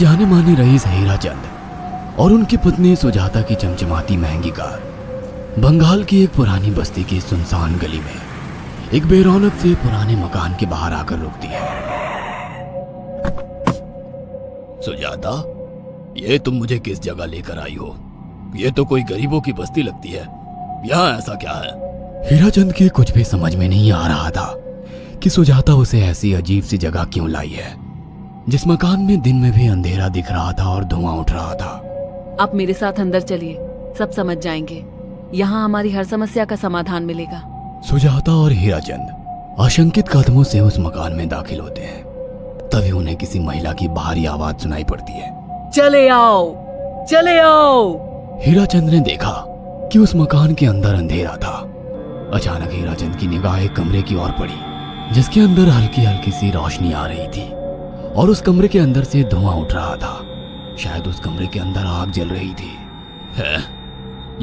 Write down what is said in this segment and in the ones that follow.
जाने माने रईस हीराचंद और उनकी पत्नी सुजाता की चमचमाती महंगी कार बंगाल की एक पुरानी बस्ती की सुनसान गली में एक बेरौनक से पुराने मकान के बाहर आकर रुकती है। सुजाता, ये तुम मुझे किस जगह लेकर आई हो? ये तो कोई गरीबों की बस्ती लगती है। यहाँ ऐसा क्या है? हीराचंद के कुछ भी समझ में नहीं आ रहा था कि सुजाता उसे ऐसी अजीब सी जगह क्यों लाई है, जिस मकान में दिन में भी अंधेरा दिख रहा था और धुआं उठ रहा था। आप मेरे साथ अंदर चलिए, सब समझ जाएंगे। यहाँ हमारी हर समस्या का समाधान मिलेगा। सुजाता और हीराचंद आशंकित कदमों से उस मकान में दाखिल होते हैं। तभी उन्हें किसी महिला की बाहरी आवाज सुनाई पड़ती है। चले आओ, चले आओ। हीराचंद ने देखा कि उस मकान के अंदर अंधेरा था। अचानक हीराचंद की निगाह एक कमरे की ओर पड़ी, जिसके अंदर हल्की हल्की सी रोशनी आ रही थी और उस कमरे के अंदर से धुआं उठ रहा था। शायद उस कमरे के अंदर आग जल रही थी। है?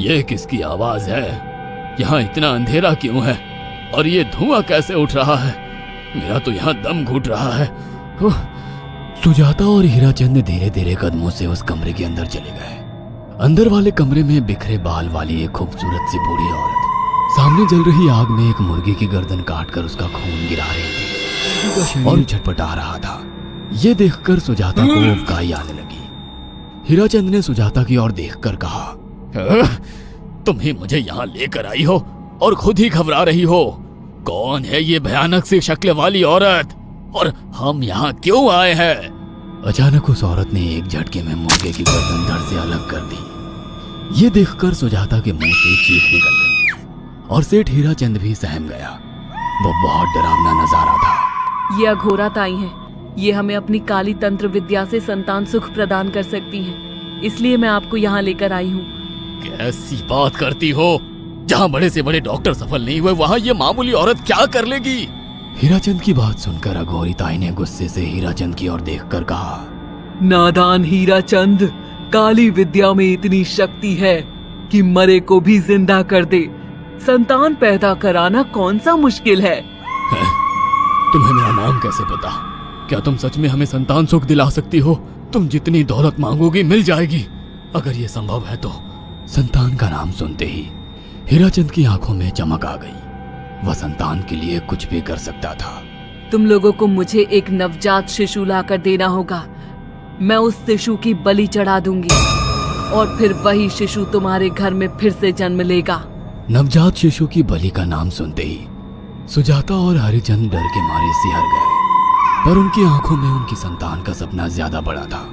ये किसकी आवाज है? यहाँ इतना अंधेरा क्यों है और ये धुआं कैसे उठ रहा है? मेरा तो यहाँ दम घुट रहा है। सुजाता और हीराचंद धीरे धीरे कदमों से उस कमरे के अंदर चले गए। अंदर वाले कमरे में बिखरे बाल वाली एक खूबसूरत सी बूढ़ी औरत सामने जल रही आग में एक मुर्गी की गर्दन काटकर उसका खून गिरा रही थी और छटपटा रहा था। ये देखकर सुजाता को उबकाई आने लगी। हीराचंद ने सुजाता की ओर देखकर कहा, तुम ही मुझे यहाँ लेकर आई हो और खुद ही घबरा रही हो। कौन है ये भयानक सी शक्ल वाली औरत और हम यहाँ क्यों आए हैं? अचानक उस औरत ने एक झटके में मुर्गे की गर्दन धड़ से अलग कर दी। ये देखकर सुजाता के मुंह से चीख निकल गई और सेठ हीराचंद भी सहम गया। वो बहुत डरावना नजारा था। ये अघोरात आई हैं। ये हमें अपनी काली तंत्र विद्या से संतान सुख प्रदान कर सकती हैं। इसलिए मैं आपको यहाँ लेकर आई हूँ। कैसी बात करती हो? जहाँ बड़े से बड़े डॉक्टर सफल नहीं हुए, वहाँ ये मामूली औरत क्या कर लेगी? हीराचंद की बात सुनकर अघोरिताई ने गुस्से से हीराचंद की ओर देखकर कहा, नादान हीराचंद, काली विद्या में इतनी शक्ति है कि मरे को भी जिंदा कर दे। संतान पैदा कराना कौन सा मुश्किल है? तुम्हें मेरा नाम कैसे पता? क्या तुम सच में हमें संतान सुख दिला सकती हो? तुम जितनी दौलत मांगोगी मिल जाएगी, अगर ये संभव है तो। संतान का नाम सुनते ही हीराचंद की आंखों में चमक आ गई। वह संतान के लिए कुछ भी कर सकता था। तुम लोगों को मुझे एक नवजात शिशु लाकर देना होगा। मैं उस शिशु की बलि चढ़ा दूंगी और फिर वही शिशु तुम्हारे घर में फिर से जन्म लेगा। नवजात शिशु की बलि का नाम सुनते ही सुजाता और हरिचंद डर के मारे सिहर गए, पर उनकी आंखों में उनकी संतान का सपना ज्यादा बड़ा था।